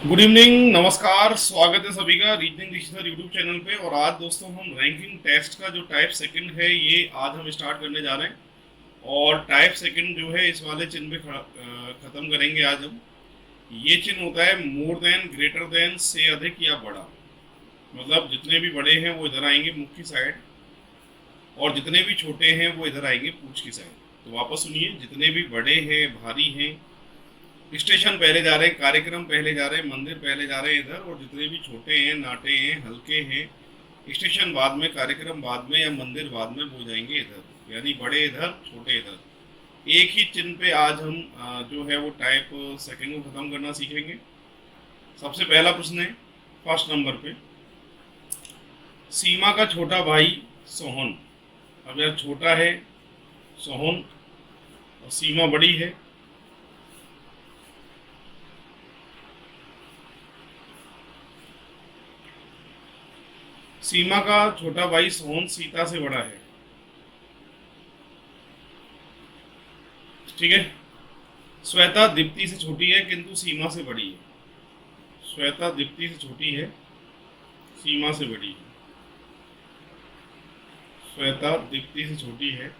Good evening, नमस्कार। स्वागत है सभी का रीजनिंग रिश्तेदार यूट्यूब चैनल पे। और आज दोस्तों हम रैंकिंग टेस्ट का जो टाइप सेकंड है ये आज हम स्टार्ट करने जा रहे हैं। और टाइप सेकंड जो है इस वाले चिन्ह पे खत्म करेंगे आज हम। ये चिन्ह होता है मोर देन, ग्रेटर देन, से अधिक या बड़ा। मतलब जितने भी बड़े हैं वो इधर आएंगे मुख की साइड, और जितने भी छोटे हैं वो इधर आएंगे पूंछ की साइड। तो वापस सुनिए, जितने भी बड़े हैं, भारी हैं, स्टेशन पहले जा रहे हैं, कार्यक्रम पहले जा रहे हैं, मंदिर पहले जा रहे हैं इधर। और जितने भी छोटे हैं, नाटे हैं, हल्के हैं, स्टेशन बाद में, कार्यक्रम बाद में या मंदिर बाद में, वो जाएंगे इधर। यानी बड़े इधर, छोटे इधर। एक ही चिन्ह पे आज हम जो है वो टाइप सेकंड को खत्म करना सीखेंगे। सबसे पहला प्रश्न है फर्स्ट नंबर पे, सीमा का छोटा भाई सोहन। अब यार छोटा है सोहन और सीमा बड़ी है। सीमा का छोटा भाई सोहन सीता से बड़ा है, ठीक है। श्वेता दीप्ति से छोटी है किंतु सीमा से बड़ी है। श्वेता दीप्ति से छोटी है, सीमा से बड़ी है। श्वेता दीप्ति से छोटी है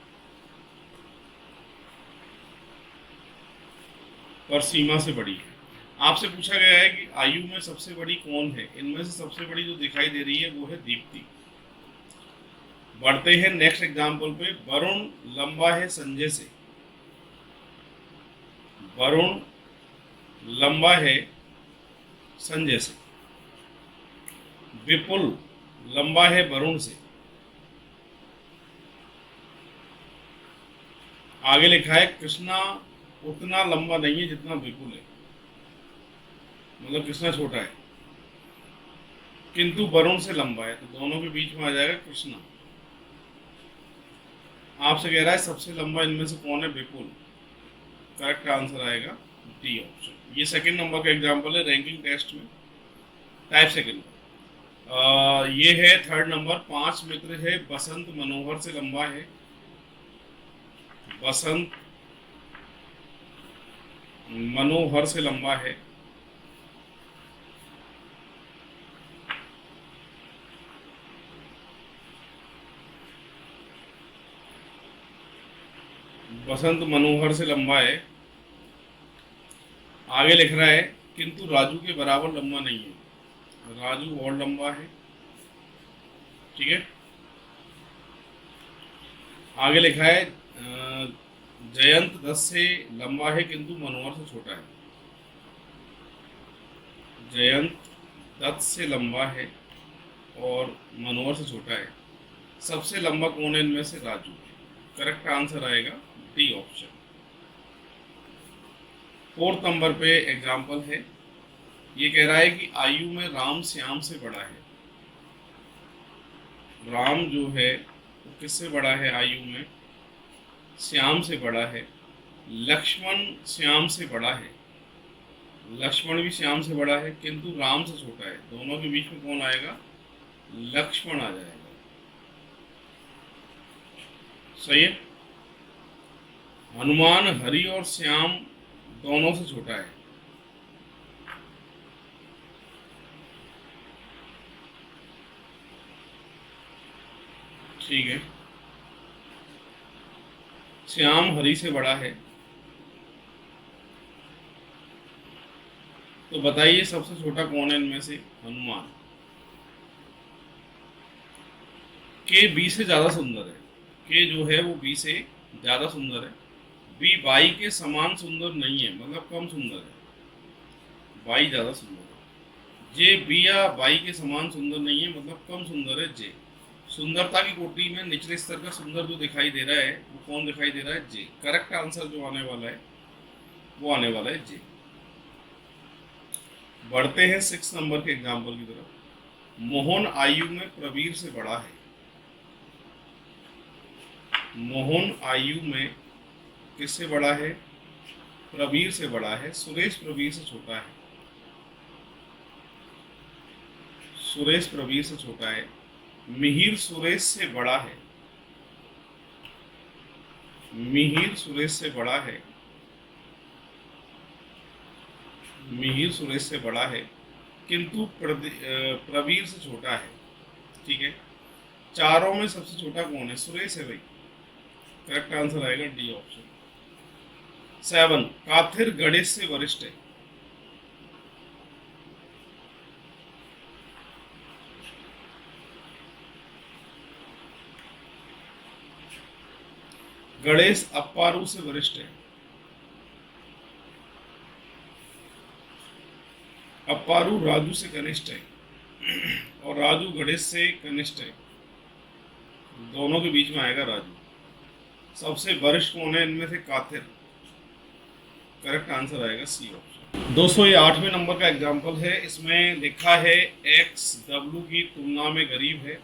और सीमा से बड़ी है। आपसे पूछा गया है कि आयु में सबसे बड़ी कौन है। इनमें से सबसे बड़ी जो दिखाई दे रही है वो है दीप्ति। बढ़ते हैं नेक्स्ट एग्जाम्पल पे। वरुण लंबा है संजय से। वरुण लंबा है संजय से। विपुल लंबा है वरुण से। आगे लिखा है कृष्णा उतना लंबा नहीं है जितना विपुल है। मतलब कृष्णा छोटा है किंतु वरुण से लंबा है, तो दोनों के बीच में आ जाएगा कृष्णा। आपसे कह रहा है सबसे लंबा इनमें से कौन है, विपुल। करेक्ट आंसर आएगा डी ऑप्शन। ये सेकंड नंबर का एग्जांपल है रैंकिंग टेस्ट में, टाइप सेकंड। ये है थर्ड नंबर। 5 मित्र है, बसंत मनोहर से लंबा है। बसंत मनोहर से लंबा है। बसंत मनोहर से लंबा है। आगे लिख रहा है किंतु राजू के बराबर लंबा नहीं है। राजू और लंबा है, ठीक है। आगे लिखा है जयंत 10 से लंबा है किंतु मनोहर से छोटा है। जयंत 10 से लंबा है और मनोहर से छोटा है। सबसे लंबा कौन है इनमें से, राजू। करेक्ट आंसर आएगा डी ऑप्शन। फोर्थ नंबर पे एग्जाम्पल है। ये कह रहा है कि आयु में राम श्याम से बड़ा है। राम जो है वो किससे बड़ा है आयु में, श्याम से बड़ा है। लक्ष्मण श्याम से बड़ा है। लक्ष्मण भी श्याम से बड़ा है किंतु राम से छोटा है। दोनों के बीच में कौन आएगा, लक्ष्मण आ जाएगा। सही है। हनुमान हरि और श्याम दोनों से छोटा है। ठीक है। श्याम हरि से बड़ा है। तो बताइए सबसे छोटा कौन है इनमें से, हनुमान। के बी से ज्यादा सुंदर है। के जो है वो बी से ज्यादा सुंदर है। बी बाई के समान सुंदर नहीं है, मतलब कम सुंदर है। बाई ज्यादा सुंदर है। जे बी या बाई के समान सुंदर नहीं है, मतलब कम सुंदर है जे। सुंदरता की कोटि में निचले स्तर का सुंदर जो दिखाई दे रहा है वो कौन दिखाई दे रहा है, जे। करेक्ट आंसर जो आने वाला है वो आने वाला है जे। बढ़ते हैं 6 नंबर के एग्जाम्पल की तरफ। मोहन आयु में प्रवीर से बड़ा है। मोहन आयु में किससे बड़ा है, प्रवीर से बड़ा है। सुरेश प्रवीर से छोटा है। सुरेश प्रवीर से छोटा है। मिहिर सुरेश से बड़ा है। मिहिर सुरेश से बड़ा है। मिहिर सुरेश से बड़ा है। किंतु प्रवीर से छोटा है। ठीक है, चारों में सबसे छोटा कौन है? सुरेश है भाई। करेक्ट आंसर आएगा डी ऑप्शन। 7, काथिर गणेश से वरिष्ठ है। गणेश अप्पारू से वरिष्ठ है। अप्पारू राजू से कनिष्ठ है और राजू गणेश से कनिष्ठ है। दोनों के बीच में आएगा राजू। सबसे वरिष्ठ कौन है इनमें से? काथिर। करेक्ट आंसर आएगा सी ऑप्शन। दोस्तों ये 8वें नंबर का एग्जाम्पल है। इसमें लिखा है एक्स डब्ल्यू की तुलना में गरीब है,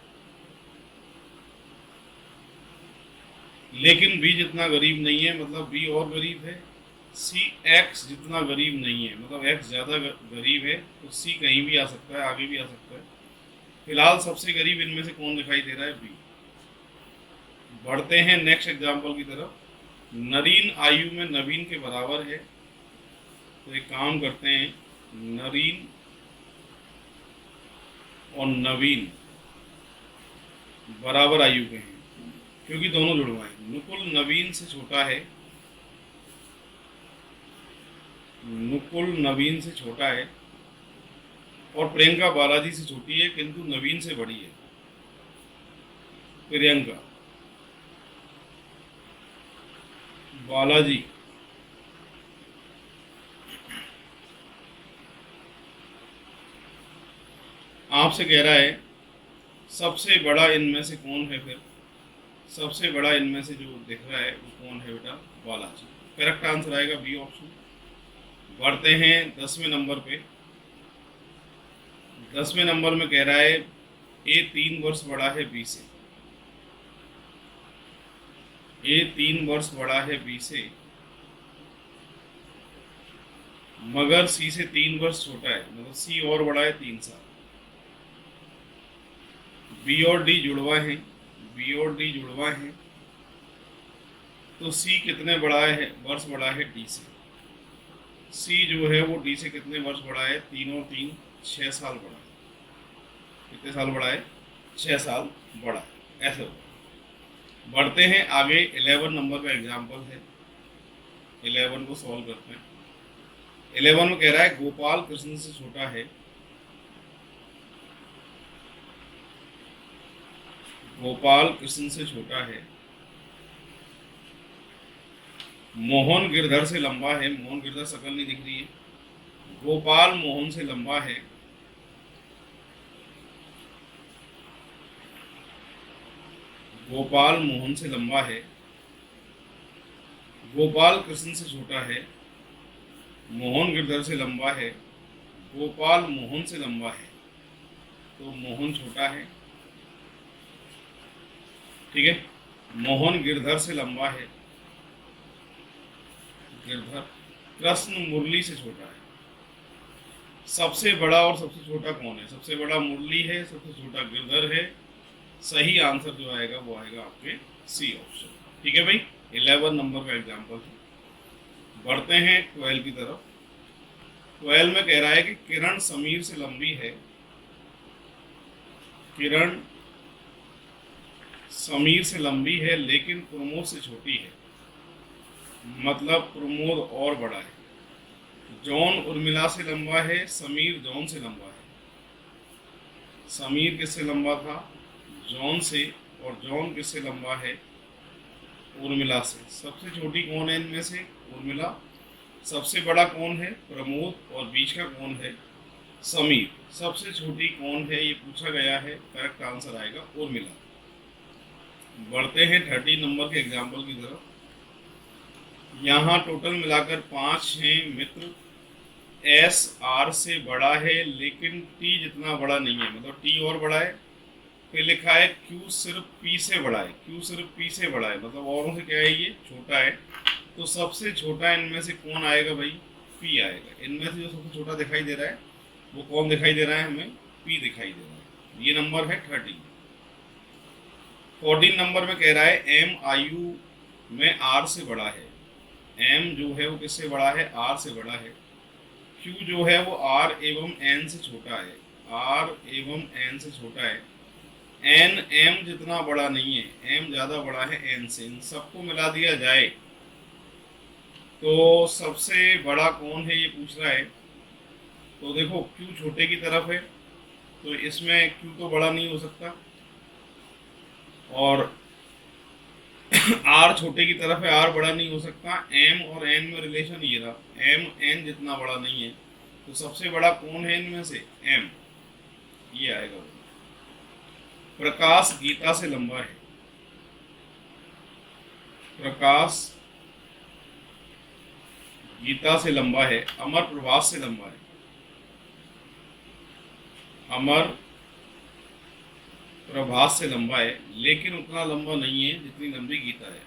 लेकिन बी जितना गरीब नहीं है, मतलब बी और गरीब है। सी एक्स जितना गरीब नहीं है, मतलब एक्स ज़्यादा गरीब है, तो सी कहीं भी आ सकता है, आगे भी आ सकता है। फिलहाल सबसे गरीब इनमें से कौन दिखाई दे रहा है? बी। बढ़ते हैं नेक्स्ट एग्जाम्पल की तरफ। नरीन आयु में नवीन के बराबर है, तो एक काम करते हैं, नरीन और नवीन बराबर आयु के हैं, क्योंकि दोनों जुड़वा हैं। नुकुल नवीन से छोटा है, नुकुल नवीन से छोटा है, और प्रियंका बालाजी से छोटी है, किंतु नवीन से बड़ी है। प्रियंका बालाजी आपसे कह रहा है सबसे बड़ा इनमें से कौन है? फिर सबसे बड़ा इनमें से जो दिख रहा है वो कौन है बेटा? बालाजी। करेक्ट आंसर आएगा बी ऑप्शन। बढ़ते हैं 10वें नंबर पे। 10वें नंबर में कह रहा है ए 3 वर्ष बड़ा है बी से। ए 3 वर्ष बड़ा है बी से, मगर सी से 3 वर्ष छोटा है, मतलब सी और बड़ा है 3 साल। बी और डी जुड़वा है, बी और डी जुड़वा है, तो सी कितने बड़ा है? वर्ष बड़ा है डी से। सी जो है वो डी से कितने वर्ष बड़ा है? 3 और 3 6 साल बड़ा है। कितने साल बड़ा है? 6 साल बड़ा है। ऐसे होगा। बढ़ते हैं आगे। 11 नंबर का एग्जाम्पल है, 11 को सॉल्व करते हैं। 11 में कह रहा है गोपाल कृष्ण से छोटा है, गोपाल कृष्ण से छोटा है, मोहन गिरधर से लंबा है। मोहन गिरधर शक्ल नहीं दिख रही है। गोपाल मोहन से लंबा है, गोपाल मोहन से लंबा है, गोपाल कृष्ण से छोटा है, मोहन गिरधर से लंबा है, गोपाल मोहन से लंबा है, तो मोहन छोटा है। ठीक है, मोहन गिरधर से लंबा है, गिरधर। कृष्ण मुरली से छोटा है। सबसे बड़ा और सबसे छोटा कौन है? सबसे बड़ा मुरली है, सबसे छोटा गिरधर है। सही आंसर जो आएगा वो आएगा आपके सी ऑप्शन। ठीक है भाई, 11 नंबर का एग्जाम्पल है। बढ़ते हैं 12 की तरफ। 12 में कह रहा है कि किरण समीर से लंबी है, किरण समीर से लंबी है लेकिन प्रमोद से छोटी है, मतलब प्रमोद और बड़ा है। जॉन उर्मिला से लंबा है, समीर जॉन से लंबा है। समीर किससे लंबा था? जॉन से। और जॉन किससे लंबा है? उर्मिला से। सबसे छोटी कौन है इनमें से? उर्मिला। सबसे बड़ा कौन है? प्रमोद। और बीच का कौन है? समीर। सबसे छोटी कौन है ये पूछा गया है। करेक्ट आंसर आएगा उर्मिला। बढ़ते हैं 30 नंबर के एग्जाम्पल की तरफ। यहाँ टोटल मिलाकर 5 हैं मित्र। एस आर से बड़ा है लेकिन टी जितना बड़ा नहीं है, मतलब टी और बड़ा है। फिर लिखा है क्यू सिर्फ पी से बड़ा है, क्यू सिर्फ पी से बड़ा है, मतलब औरों से क्या है? ये छोटा है। तो सबसे छोटा इनमें से कौन आएगा भाई? पी आएगा। इनमें से जो सबसे छोटा दिखाई दे रहा है वो कौन दिखाई दे रहा है हमें? पी दिखाई दे रहा है। ये नंबर है 30। 14 नंबर में कह रहा है एम आयु में आर से बड़ा है। एम जो है वो किससे बड़ा है? आर से बड़ा है। Q जो है वो R एवं N से छोटा है, R एवं N से छोटा है। N M जितना बड़ा नहीं है, M ज़्यादा बड़ा है N से। इन सबको मिला दिया जाए तो सबसे बड़ा कौन है ये पूछ रहा है। तो देखो Q छोटे की तरफ है, तो इसमें Q तो बड़ा नहीं हो सकता, और R छोटे की तरफ है, R बड़ा नहीं हो सकता। M और N में रिलेशन ये रहा, M N जितना बड़ा नहीं है, तो सबसे बड़ा कौन है इनमें से, M, ये आएगा। प्रकाश गीता से लंबा है, प्रकाश गीता से लंबा है, अमर प्रभास से लंबा है, अमर प्रभास से लंबा है, लेकिन उतना लंबा नहीं है जितनी लंबी गीता है।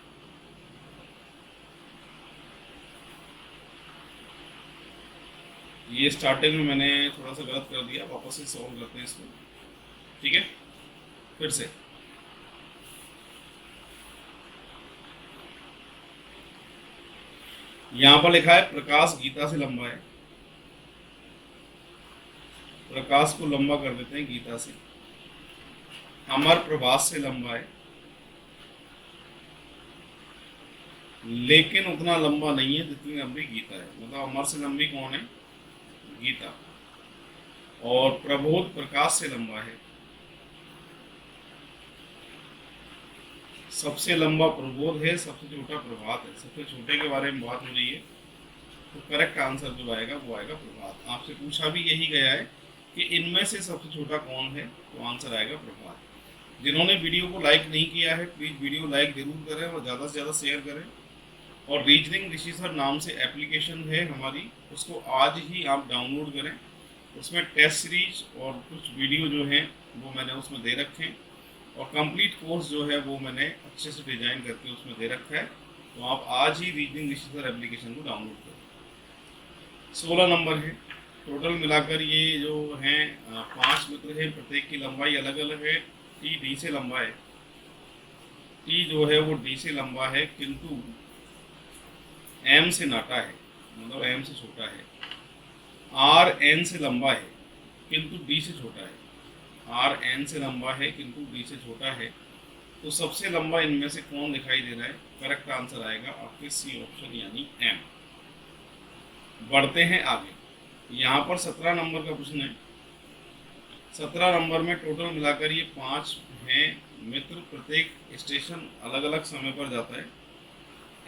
ये स्टार्टिंग में मैंने थोड़ा सा गलत कर दिया, वापस से सॉल्व करते हैं इसको, ठीक है। फिर से यहां पर लिखा है प्रकाश गीता से लंबा है, प्रकाश को लंबा कर देते हैं गीता से। अमर प्रभास से लंबा है, लेकिन उतना लंबा नहीं है जितनी लंबी गीता है। मतलब अमर से लंबी कौन है, गीता। और प्रबोध प्रकाश से लंबा है, सबसे लंबा प्रबोध है, सबसे छोटा प्रभात है। सबसे छोटे के बारे में बात हो रही है, तो करेक्ट आंसर जो आएगा वो आएगा प्रभात। आपसे पूछा भी यही गया है कि इनमें से सबसे छोटा कौन है, तो आंसर आएगा प्रभात। जिन्होंने वीडियो को लाइक नहीं किया है प्लीज़ वीडियो लाइक जरूर करें और ज़्यादा से ज़्यादा शेयर करें। और रीजनिंग ऋषि सर नाम से एप्लीकेशन है हमारी, उसको आज ही आप डाउनलोड करें। उसमें टेस्ट सीरीज और कुछ वीडियो जो हैं वो मैंने उसमें दे रखे हैं, और कंप्लीट कोर्स जो है वो मैंने अच्छे से डिजाइन करके उसमें दे रखा है। तो आप आज ही रीजनिंग ऋषि सर एप्लीकेशन को डाउनलोड करें। 16 नंबर है। टोटल मिलाकर ये जो हैं 5 मित्र हैं, प्रत्येक की लंबाई अलग अलग है। टी डी से लंबा है, टी जो है वो डी से लंबा है, किंतु एम से नाटा है, मतलब एम से छोटा है। आर एन से लंबा है किंतु डी से छोटा है, आर एन से लंबा है किंतु डी से छोटा है। तो सबसे लंबा इनमें से कौन दिखाई दे रहा है, करेक्ट आंसर आएगा आपके सी ऑप्शन यानी एम। बढ़ते हैं आगे। यहाँ पर 17 नंबर का प्रश्न है। 17 नंबर में टोटल मिलाकर ये 5 हैं मित्र, प्रत्येक स्टेशन अलग अलग समय पर जाता है।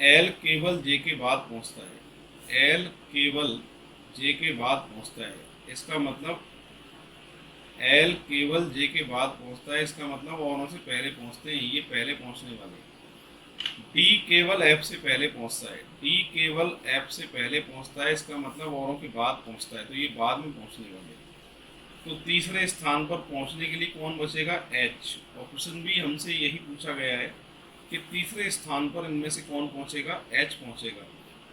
एल केवल जे के बाद पहुंचता है, एल केवल जे के बाद पहुंचता है। इसका मतलब एल केवल जे के बाद पहुंचता है, इसका मतलब औरों से पहले पहुंचते हैं, ये पहले पहुंचने वाले। डी केवल एफ से पहले पहुंचता है, डी केवल एफ से पहले पहुंचता है, इसका मतलब औरों के बाद पहुंचता है, तो ये बाद में पहुंचने वाले। तो तीसरे स्थान पर पहुंचने के लिए कौन बचेगा, एच। ऑप्शन भी हमसे यही पूछा गया है कि तीसरे स्थान पर इनमें से कौन पहुंचेगा, एच पहुंचेगा।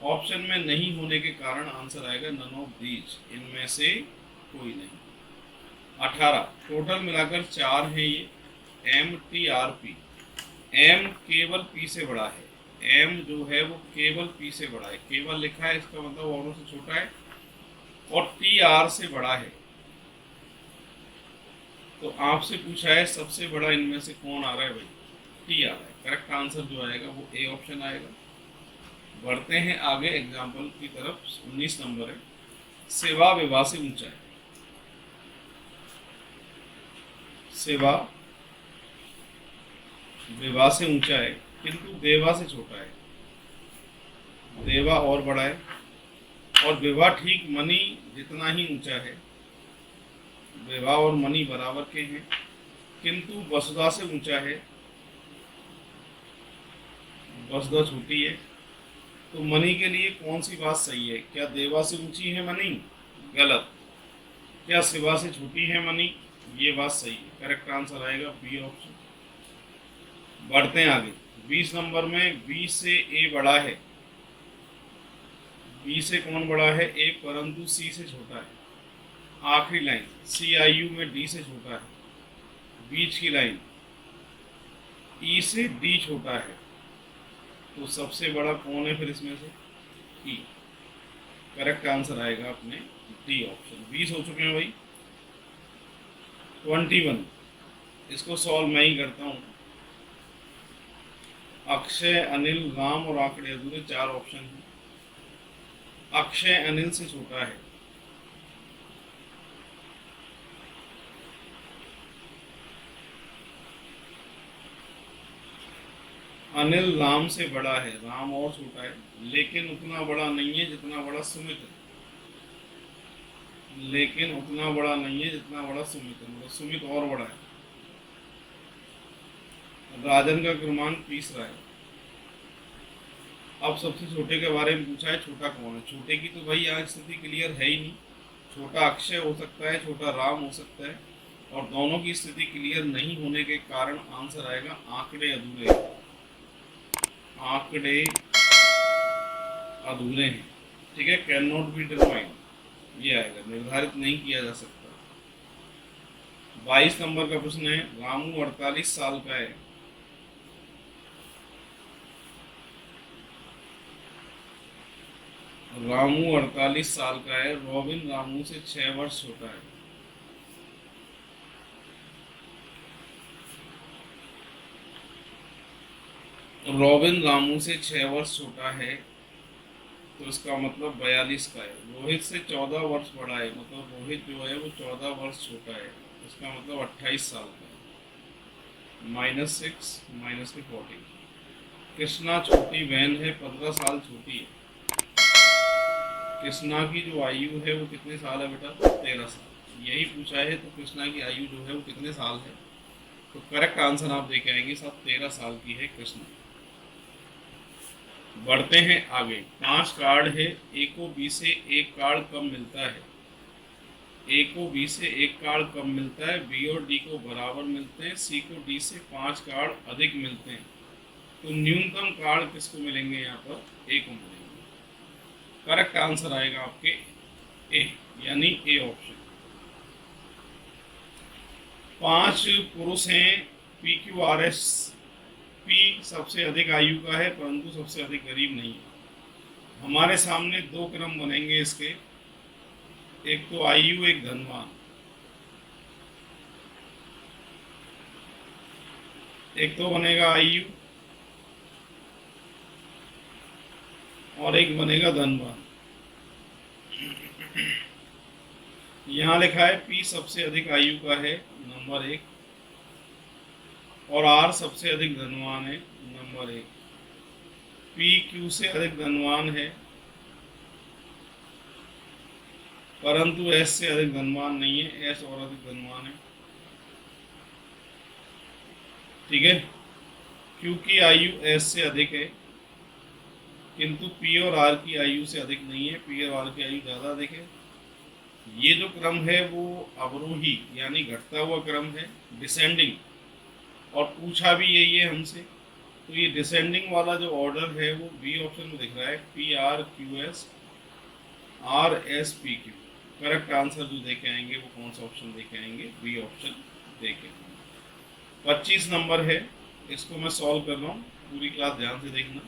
ऑप्शन में नहीं होने के कारण आंसर आएगा नन ऑफ दीज, इनमें से कोई नहीं। 18 टोटल मिलाकर 4 है ये, M T R P. M केवल पी से बड़ा है, एम जो है वो केवल पी से बड़ा है, केवल लिखा है इसका मतलब औरों से छोटा है, और टी आर से बड़ा है। तो आपसे पूछा है सबसे बड़ा इनमें से कौन आ रहा है भाई, टी आ रहा है। करेक्ट आंसर जो आएगा वो ए ऑप्शन आएगा। बढ़ते हैं आगे एग्जाम्पल की तरफ। 19 नंबर है। सेवा विवाह से ऊंचा है, सेवा विवाह से ऊंचा है किंतु देवा से छोटा है, देवा और बड़ा है। और विवाह ठीक मनी जितना ही ऊंचा है, विवाह और मनी बराबर के हैं, किंतु वसुधा से ऊंचा है, वसुधा छोटी है। तो मनी के लिए कौन सी बात सही है, क्या देवा से ऊंची है मनी, गलत। क्या शिवा से छोटी है मनी, ये बात सही है। करेक्ट आंसर आएगा बी ऑप्शन। बढ़ते हैं आगे। 20 नंबर में बी से ए बड़ा है, बी से कौन बड़ा है, ए, परंतु सी से छोटा है। आखिरी लाइन सी आई यू में डी से छोटा है, बीच की लाइन ई से डी छोटा है। तो सबसे बड़ा कौन है फिर इसमें से, ई। करेक्ट आंसर आएगा अपने डी ऑप्शन। 20 हो चुके हैं भाई। 21, इसको सॉल्व मैं ही करता हूँ। अक्षय, अनिल, राम और आंकड़े अधूरे, 4 ऑप्शन हैं। अक्षय अनिल से छोटा है। अनिल राम से बड़ा है, राम और छोटा है, लेकिन उतना बड़ा नहीं है जितना बड़ा सुमित है। लेकिन उतना बड़ा नहीं है जितना बड़ा सुमित है, मतलब सुमित और बड़ा है। राजन का क्रमांक 30 है। अब सबसे छोटे के बारे में पूछा है, छोटा कौन है। छोटे की तो भाई यहाँ स्थिति क्लियर है ही नहीं। छोटा अक्षय हो सकता है, छोटा राम हो सकता है, और दोनों की स्थिति क्लियर नहीं होने के कारण आंसर आएगा आंकड़े अधूरे। आंकड़े अधूरे हैं, ठीक है। कैन नॉट बी डिटरमाइंड, ये आएगा, निर्धारित नहीं किया जा सकता। 22 नंबर का प्रश्न है, रामू 48 साल का है। रामू 48 साल का है, रॉबिन रामू से 6 वर्ष छोटा है। रॉबिन रामू से 6 वर्ष छोटा है, तो इसका मतलब 42 का है। रोहित से 14 वर्ष बड़ा है, मतलब रोहित जो है वो 14 वर्ष छोटा है, इसका मतलब 28 साल का है। -6 माइनस के 40। कृष्णा छोटी बहन है, 15 साल छोटी है। कृष्णा की जो आयु है वो कितने साल है बेटा? 13 साल। यही पूछा है, तो कृष्णा की आयु जो है वो कितने साल है? तो करेक्ट आंसर आप देख आएंगे साहब, 13 साल की है कृष्णा। बढ़ते हैं आगे। 5 कार्ड है, ए को बी से 1 कार्ड कम मिलता है। ए को बी से 1 कार्ड कम मिलता है, बी और डी को बराबर मिलते हैं, सी को डी से 5 कार्ड अधिक मिलते हैं। तो न्यूनतम कार्ड किसको मिलेंगे? यहाँ पर ए को मिलेंगे। करेक्ट आंसर आएगा आपके ए, यानी ए ऑप्शन। 5 पुरुष हैं, P Q R S. P सबसे अधिक आयु का है, परंतु सबसे अधिक गरीब नहीं है। हमारे सामने 2 क्रम बनेंगे इसके, एक तो आयु, एक धनवान। एक तो बनेगा आयु और एक बनेगा धनवान। यहाँ लिखा है पी सबसे अधिक आयु का है, नंबर 1, और आर सबसे अधिक धनवान है, नंबर 1। पी क्यू से अधिक धनवान है, परंतु एस से अधिक धनवान नहीं है, एस और अधिक धनवान है, ठीक है। क्यू की आयु एस से अधिक है, किंतु पी और आर की आयु से अधिक नहीं है, पी और आर की आयु ज़्यादा अधिक है। ये जो क्रम है वो अवरोही यानी घटता हुआ क्रम है, डिसेंडिंग, और पूछा भी यही है हमसे। तो ये डिसेंडिंग वाला जो ऑर्डर है वो बी ऑप्शन में दिख रहा है, P R Q S, R S P Q. Correct answer जो देके आएंगे वो कौन सा ऑप्शन देके आएंगे? बी ऑप्शन देके। 25 नंबर है, इसको मैं सॉल्व कर रहा हूँ, पूरी क्लास ध्यान से देखना।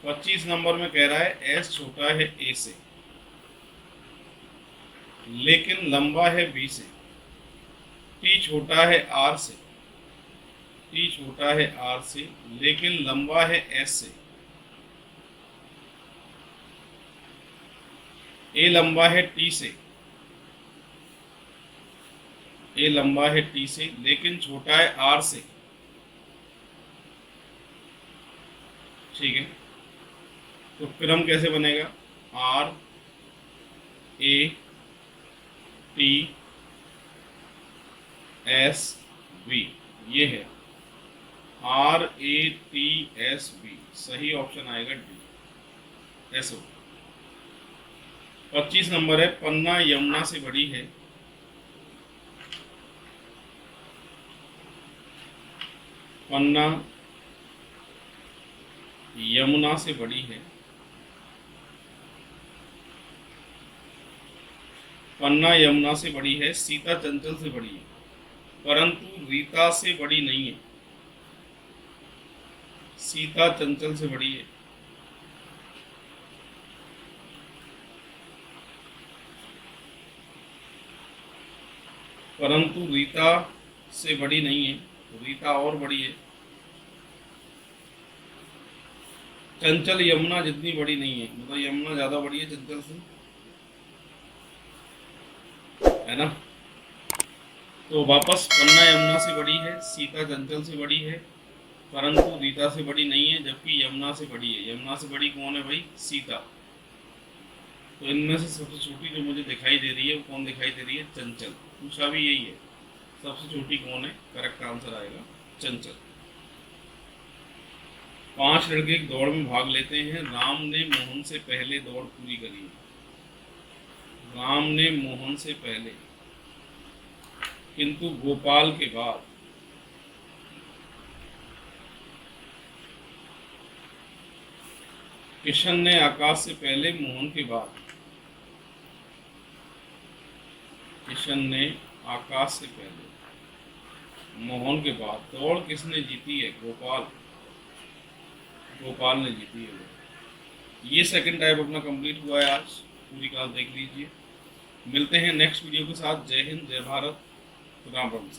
25 नंबर में कह रहा है एस छोटा है ए से, लेकिन लंबा है बी से। टी छोटा है आर से, टी छोटा है आर से, लेकिन लंबा है एस से। ए लंबा है टी से, ए लंबा है टी से, लेकिन छोटा है आर से, ठीक है। तो क्रम कैसे बनेगा? R A T S B, ये है R A T S B. सही ऑप्शन आएगा डी, एस ओ। 25 नंबर है, पन्ना यमुना से बड़ी है। पन्ना यमुना से बड़ी है। पन्ना यमुना से बड़ी है, सीता चंचल से बड़ी है, परंतु रीता से बड़ी नहीं है। सीता चंचल से बड़ी है, परंतु रीता से बड़ी नहीं है, रीता और बड़ी है। चंचल यमुना जितनी बड़ी नहीं है, मतलब यमुना ज्यादा बड़ी है चंचल से, है ना। तो वापस पन्ना यमुना से बड़ी है, सीता चंचल से बड़ी है, परंतु रीता से बड़ी नहीं है, जबकि यमुना से बड़ी है। यमुना से बड़ी कौन है भाई? सीता। तो इनमें से सबसे छोटी जो मुझे दिखाई दे रही है वो कौन दिखाई दे रही है? चंचल। पूछा भी यही है, सबसे छोटी कौन है? करेक्ट आंसर आएगा चंचल। 5 लड़के एक दौड़ में भाग लेते हैं। राम ने मोहन से पहले दौड़ पूरी करी। राम ने मोहन से पहले, किंतु गोपाल के बाद। किशन ने आकाश से पहले, मोहन के बाद। किशन ने आकाश से पहले, मोहन के बाद। दौड़ किसने जीती है? गोपाल। गोपाल ने जीती है। ये सेकंड टाइप अपना कंप्लीट हुआ है आज। पूरी क्लास देख लीजिए। मिलते हैं नेक्स्ट वीडियो के साथ। जय हिंद, जय भारत, राम राम।